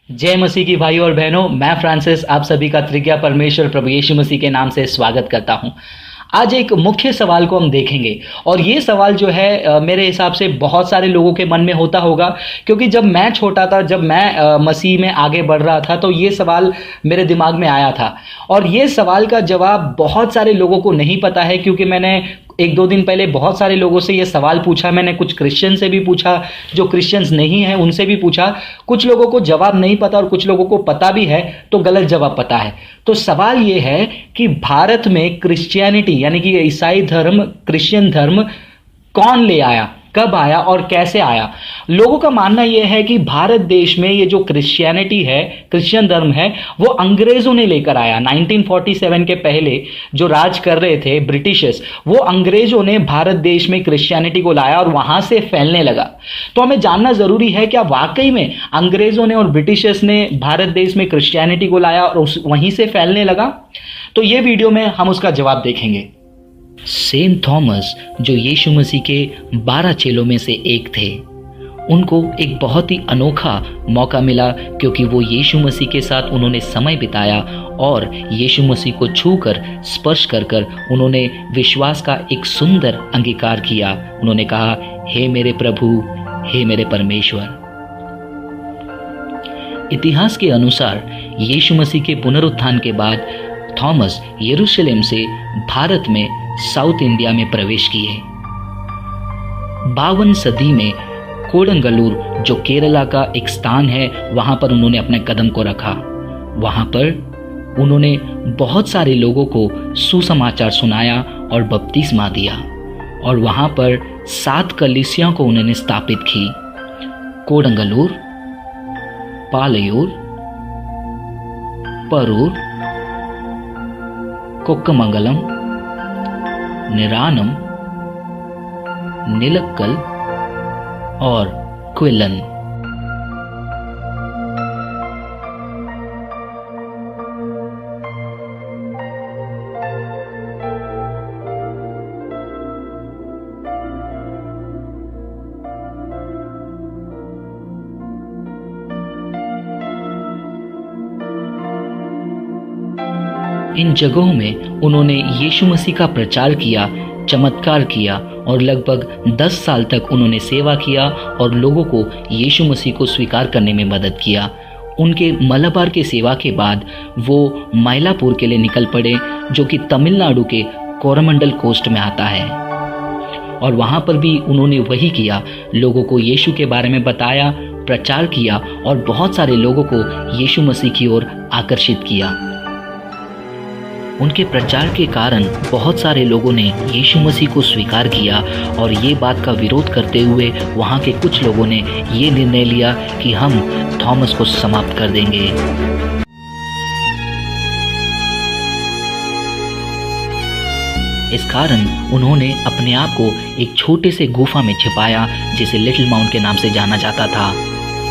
जय मसीह की भाई और बहनों, मैं फ्रांसिस आप सभी का त्रिज्ञा परमेश्वर प्रभु यीशु मसीह के नाम से स्वागत करता हूं। आज एक मुख्य सवाल को हम देखेंगे और ये सवाल जो है मेरे हिसाब से बहुत सारे लोगों के मन में होता होगा, क्योंकि जब मैं छोटा था, जब मैं मसीह में आगे बढ़ रहा था, तो ये सवाल मेरे दिमाग में आया था। और ये सवाल का जवाब बहुत सारे लोगों को नहीं पता है, क्योंकि मैंने एक दो दिन पहले बहुत सारे लोगों से ये सवाल पूछा। मैंने कुछ क्रिश्चियन से भी पूछा, जो क्रिश्चियंस नहीं हैं उनसे भी पूछा। कुछ लोगों को जवाब नहीं पता और कुछ लोगों को पता भी है तो गलत जवाब पता है। तो सवाल ये है कि भारत में क्रिश्चियनिटी यानी कि ईसाई धर्म, क्रिश्चियन धर्म कौन ले आया, कब आया और कैसे आया। लोगों का मानना यह है कि भारत देश में ये जो क्रिश्चियनिटी है, क्रिश्चियन धर्म है, वो अंग्रेजों ने लेकर आया। 1947 के पहले जो राज कर रहे थे ब्रिटिशर्स, वो अंग्रेजों ने भारत देश में क्रिश्चियनिटी को लाया और वहां से फैलने लगा। तो हमें जानना जरूरी है क्या वाकई में अंग्रेजों ने और ब्रिटिशर्स ने भारत देश में क्रिश्चियनिटी को लाया और वहीं से फैलने लगा। तो ये वीडियो में हम उसका जवाब देखेंगे। सेंट थॉमस, जो यीशु मसीह के 12 चेलों में से एक थे, उनको एक बहुत ही अनोखा मौका मिला, क्योंकि वो यीशु मसीह के साथ उन्होंने समय बिताया और यीशु मसीह को छूकर, स्पर्श कर कर उन्होंने विश्वास का एक सुंदर अंगीकार किया। उन्होंने कहा, हे मेरे प्रभु, हे मेरे परमेश्वर। इतिहास के अनुसार यीशु मसीह के पुनरुत्थान के बाद थॉमस यरूशलेम से भारत में साउथ इंडिया में प्रवेश किए। 52 सदी में कोडंगलूर, जो केरला का एक स्थान है, वहां पर उन्होंने अपने कदम को रखा। वहां पर उन्होंने बहुत सारे लोगों को सुसमाचार सुनाया और बपतिस्मा दिया, और वहां पर 7 कलीसियाओं को उन्होंने स्थापित की। कोडंगलूर, पालयूर, परूर, कोक्कमंगलम, निरानम, नीलक्कल और क्विलन। इन जगहों में उन्होंने यीशु मसीह का प्रचार किया, चमत्कार किया और लगभग 10 साल तक उन्होंने सेवा किया और लोगों को यीशु मसीह को स्वीकार करने में मदद किया। उनके मलबार के सेवा के बाद वो माइलापुर के लिए निकल पड़े, जो कि तमिलनाडु के कोरमंडल कोस्ट में आता है, और वहाँ पर भी उन्होंने वही किया। लोगों को यीशु के बारे में बताया, प्रचार किया और बहुत सारे लोगों को यीशु मसीह की ओर आकर्षित किया। उनके प्रचार के कारण बहुत सारे लोगों ने यीशु मसीह को स्वीकार किया, और ये बात का विरोध करते हुए वहाँ के कुछ लोगों ने ये निर्णय लिया कि हम थॉमस को समाप्त कर देंगे। इस कारण उन्होंने अपने आप को एक छोटे से गुफा में छिपाया, जिसे लिटिल माउंट के नाम से जाना जाता था।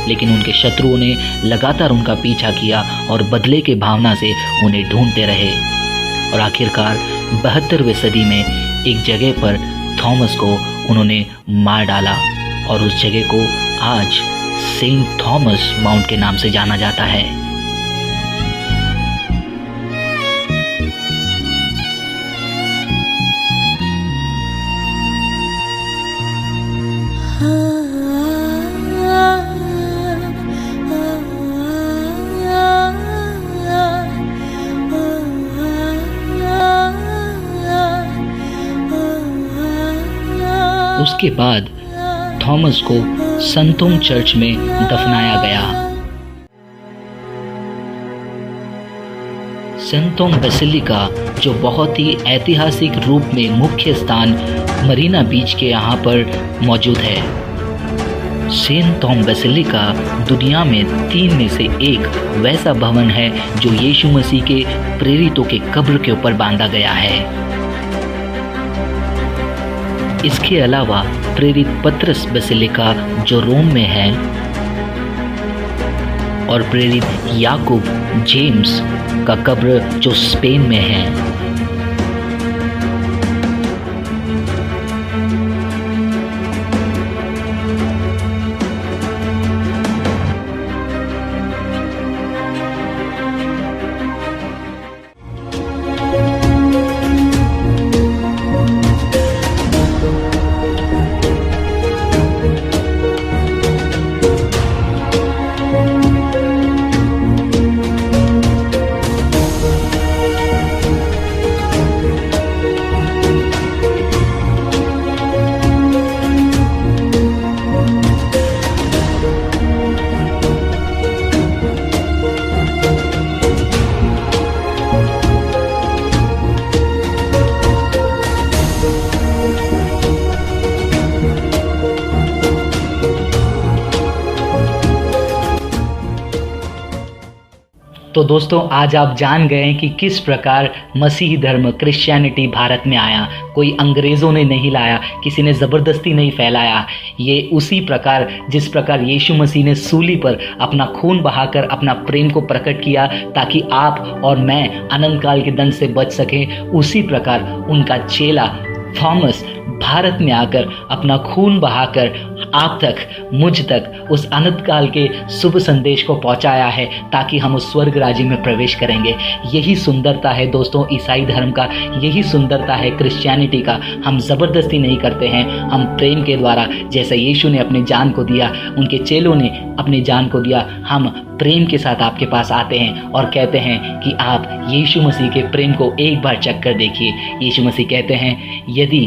लेकिन उनके शत्रुओं ने लगातार उनका पीछा किया और बदले के भावना से उन्हें ढूंढते रहे, और आखिरकार 72वीं सदी में एक जगह पर थॉमस को उन्होंने मार डाला, और उस जगह को आज सेंट थॉमस माउंट के नाम से जाना जाता है। उसके बाद थॉमस को संतोम चर्च में दफनाया गया। संतोम बेसिलिका, जो बहुत ही ऐतिहासिक रूप में मुख्य स्थान मरीना बीच के यहाँ पर मौजूद है। सेंट थॉम बेसिलिका दुनिया में 3 में से एक वैसा भवन है जो यीशु मसीह के प्रेरितों के कब्र के ऊपर बांधा गया है। इसके अलावा प्रेरित पतरस बेसिलिका, जो रोम में है, और प्रेरित याकूब जेम्स का कब्र, जो स्पेन में है। तो दोस्तों आज आप जान गए कि किस प्रकार मसीही धर्म क्रिश्चियनिटी भारत में आया। कोई अंग्रेज़ों ने नहीं लाया, किसी ने ज़बरदस्ती नहीं फैलाया। ये उसी प्रकार जिस प्रकार यीशु मसीह ने सूली पर अपना खून बहाकर अपना प्रेम को प्रकट किया ताकि आप और मैं अनंत काल के दंड से बच सकें, उसी प्रकार उनका चेला थॉमस भारत में आकर अपना खून बहाकर आप तक, मुझ तक उस अनंत काल के शुभ संदेश को पहुंचाया है ताकि हम उस स्वर्ग राज्य में प्रवेश करेंगे। यही सुंदरता है दोस्तों ईसाई धर्म का, यही सुंदरता है क्रिश्चियनिटी का। हम ज़बरदस्ती नहीं करते हैं, हम प्रेम के द्वारा, जैसे यीशु ने अपनी जान को दिया, उनके चेलों ने अपनी जान को दिया, हम प्रेम के साथ आपके पास आते हैं और कहते हैं कि आप यीशु मसीह के प्रेम को एक बार चख कर देखिए। यीशु मसीह कहते हैं, यदि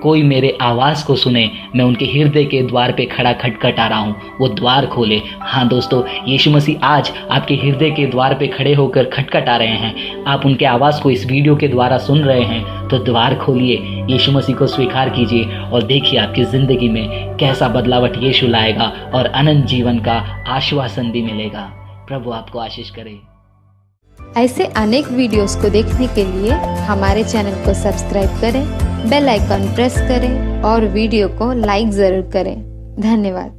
कोई मेरे आवाज़ को सुने, मैं उनके हृदय के द्वार पे खड़ा खटखटा रहा हूँ, वो द्वार खोले। हाँ दोस्तों, यीशु मसीह आज आपके हृदय के द्वार पे खड़े होकर खटखटा रहे हैं। आप उनके आवाज़ को इस वीडियो के द्वारा सुन रहे हैं तो द्वार खोलिए, यीशु मसीह को स्वीकार कीजिए और देखिए आपकी ज़िंदगी में कैसा बदलावट यीशु लाएगा और अनंत जीवन का आश्वासन भी मिलेगा। प्रभु आपको आशीष करे। ऐसे अनेक वीडियोस को देखने के लिए हमारे चैनल को सब्सक्राइब करें, बेल आइकॉन प्रेस करें और वीडियो को लाइक ज़रूर करें। धन्यवाद।